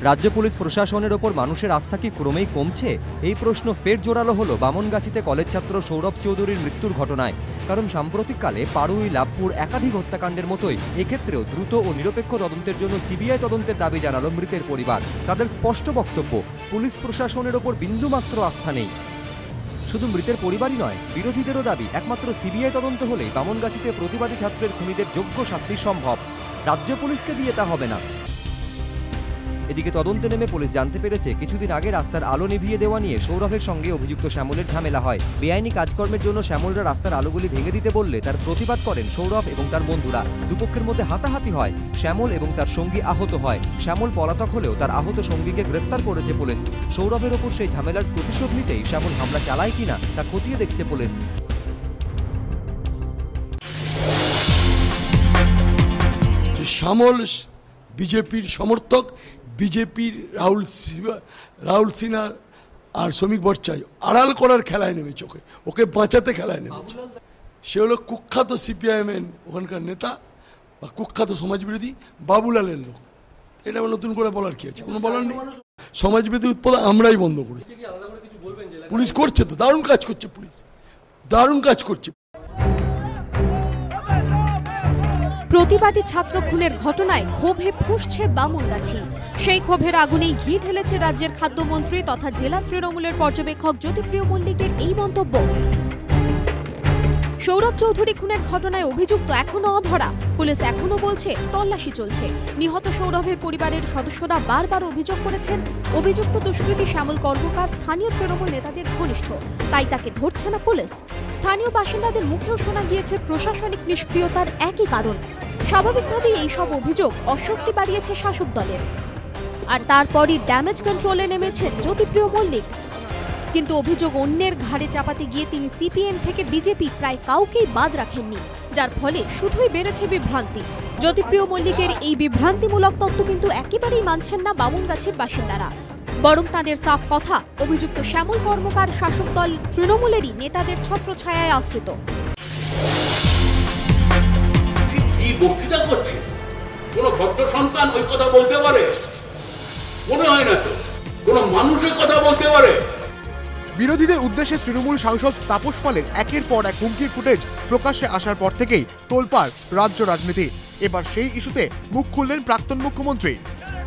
রাজ্য পুলিশ প্রশাসনের ওপর মানুষের আস্থা কি ক্রমেই কমছে? এই প্রশ্ন ফের জোরালো হলো বামনগাছিতে কলেজ ছাত্র সৌরভ চৌধুরীর মৃত্যুর ঘটনায়। কারণ সাম্প্রতিককালে পাড়ুই, লাভপুর একাধিক হত্যাকাণ্ডের মতোই এক্ষেত্রেও দ্রুত ও নিরপেক্ষ তদন্তের জন্য সিবিআই তদন্তের দাবি জানালো মৃতের পরিবার। তাদের স্পষ্ট বক্তব্য, পুলিশ প্রশাসনের ওপর বিন্দুমাত্র আস্থা নেই। শুধু মৃতের পরিবারই নয়, বিরোধীদেরও দাবি একমাত্র সিবিআই তদন্ত হলেই বামনগাছিতে প্রতিবাদী ছাত্রের খুনিদের যোগ্য শাস্তি সম্ভব। রাজ্য পুলিশকে দিয়ে তা হবে না। এদিকে তদন্তে নেমে পুলিশ জানতে পেরেছে কিছুদিন আগে রাস্তার আলো নিভিয়ে দেওয়া নিয়ে সৌরভের সঙ্গে অভিযুক্ত শ্যামলের ঝামেলা হয়। বেআইনি কাজকর্মের জন্য শ্যামলরা রাস্তার আলোগুলি ভেঙে দিতে বললে তার প্রতিবাদ করেন সৌরভ এবং তার বন্ধুরা। দুপক্ষের মধ্যে হাতাহাতি হয়, শ্যামল এবং তার সঙ্গী আহত হয়। শ্যামল পলাতক হলেও তার আহত সঙ্গীকে গ্রেফতার করেছে পুলিশ। সৌরভের ওপর সেই ঝামেলার প্রতিশোধ নিতেই শ্যামল হামলা চালায় কিনা তা খতিয়ে দেখছে পুলিশ। শ্যামল বিজেপির সমর্থক, বিজেপির রাহুল সিনহা আর শ্রমিক ভট্টাচার্য আড়াল করার খেলায় নেমেছে, ওকে বাঁচাতে খেলায় নেমেছে। সে হলো কুখ্যাত সিপিআইএমের ওখানকার নেতা বা কুখ্যাত সমাজবিরোধী বাবুলালের লোক। এটা নতুন করে বলার কি আছে? কোনো বলার নেই। সমাজবিরোধী উৎপাদন আমরাই বন্ধ করি। পুলিশ করছে তো, দারুণ কাজ করছে পুলিশ, দারুণ কাজ করছে। প্রতিবাদী ছাত্র খুনের ঘটনায় ক্ষোভে ফুঁসছে বামনগাছি। সেই ক্ষোভের আগুনেই ঘি ঢেলেছে রাজ্যের খাদ্যমন্ত্রী তথা জেলা তৃণমূলের পর্যবেক্ষক জ্যোতিপ্রিয় মল্লিকের এই মন্তব্য। সৌরভ চৌধুরী খুনের ঘটনায় অভিযুক্ত এখনো অধরা। পুলিশ এখনো বলছে তল্লাশি চলছে। নিহত সৌরভের পরিবারের সদস্যরা বারবার অভিযোগ করেছেন অভিযুক্ত দুষ্কৃতী শ্যামল কর্মকার স্থানীয় তৃণমূল নেতাদের ঘনিষ্ঠ, তাই তাকে ধরছে না পুলিশ। স্থানীয় বাসিন্দাদের মুখেও শোনা গিয়েছে প্রশাসনিক নিষ্ক্রিয়তার একই কারণ। স্বাভাবিকভাবেই এইসব অভিযোগ অস্বস্তি বাড়িয়েছে শাসক দলের। আর তারপরই ড্যামেজ কন্ট্রোলে নেমেছেন জ্যোতিপ্রিয় মল্লিক। কিন্তু অভিযোগ অন্যের ঘাড়ে চাপাতে গিয়ে তিনি সিপিএম থেকে বিজেপি প্রায় কাউকেই বাদ রাখেননি, যার ফলে শুধুই বেড়েছে বিভ্রান্তি। জ্যোতিপ্রিয় মল্লিকের এই বিভ্রান্তিমূলক তত্ত্ব কিন্তু একেবারেই মানছেন না বামনগাছির বাসিন্দারা। বরং তাদের সাফ কথা, অভিযুক্ত শ্যামল কর্মকার শাসক দল তৃণমূলেরই নেতাদের ছত্রছায়ায় আশ্রিত। কি বক্তৃতা করছে? কোন ভদ্র সন্তান ওই কথা বলতে পারে? মনে হয় না তো কোন মানুষের কথা বলতে পারে। বিরোধীদের উদ্দেশ্যে তৃণমূল সাংসদ তাপস পালের একের পর এক হুমকির ফুটেজ প্রকাশ্যে আসার পর থেকেই তোলপাড় রাজ্য রাজনীতি। এবার সেই ইস্যুতে মুখ খুললেন প্রাক্তন মুখ্যমন্ত্রী।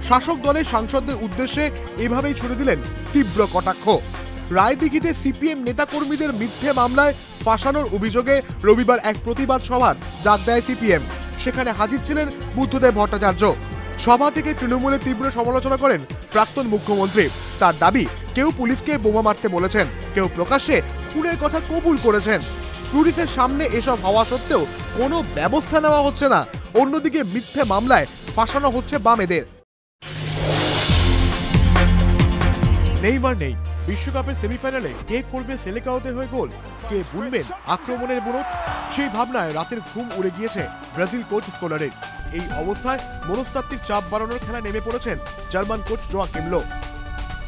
শাসক দলের সাংসদদের উদ্দেশ্যে এভাবেই ছুড়ে দিলেন তীব্র কটাক্ষ। রায়দিঘিতে সিপিএম নেতাকর্মীদের মিথ্যে মামলায় ফাঁসানোর অভিযোগে রবিবার এক প্রতিবাদ সভার ডাক দেয় সিপিএম। সেখানে হাজির ছিলেন বুদ্ধদেব ভট্টাচার্য। সভা থেকে তৃণমূলের তীব্র সমালোচনা করেন প্রাক্তন মুখ্যমন্ত্রী। তার দাবি, কেউ পুলিশকে বোমা মারতে বলেছেন, কেউ প্রকাশ্যে খুনের কথা কবুল করেছেন। পুলিশের সামনে এসব হওয়া সত্ত্বেও কোনো ব্যবস্থা নেওয়া হচ্ছে না। অন্যদিকে মিথ্যে মামলায় ফাঁসানো হচ্ছে বামেদের। নেইমার নেই, বিশ্বকাপের সেমিফাইনালে কে করবে সেলেকাওতে হয়ে গোল, কে বুনবেন আক্রমণের বুনট, সেই ভাবনায় রাতের ঘুম উড়ে গিয়েছে ব্রাজিল কোচ স্কলারের। এই অবস্থায় মনস্তাত্ত্বিক চাপ বাড়ানোর খেলা নেমে পড়েছেন জার্মান কোচ জোয়াকিম লো।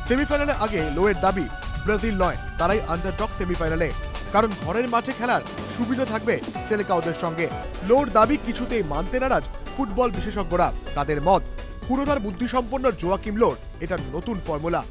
সেমিফাইনালে আগে লোয়ের দাবি ব্রাজিল নয়, তারাই আন্ডারডগ সেমিফাইনালে, কারণ ঘরের মাঠে খেলার সুবিধা থাকবে সেলেকাওদের সঙ্গে। লোর দাবি কিছুতেই মানতে নারাজ ফুটবল বিশেষজ্ঞরা। তাদের মত, পুরোধার বুদ্ধিসম্পন্ন জোয়াকিম লোর এটা নতুন ফর্মুলা।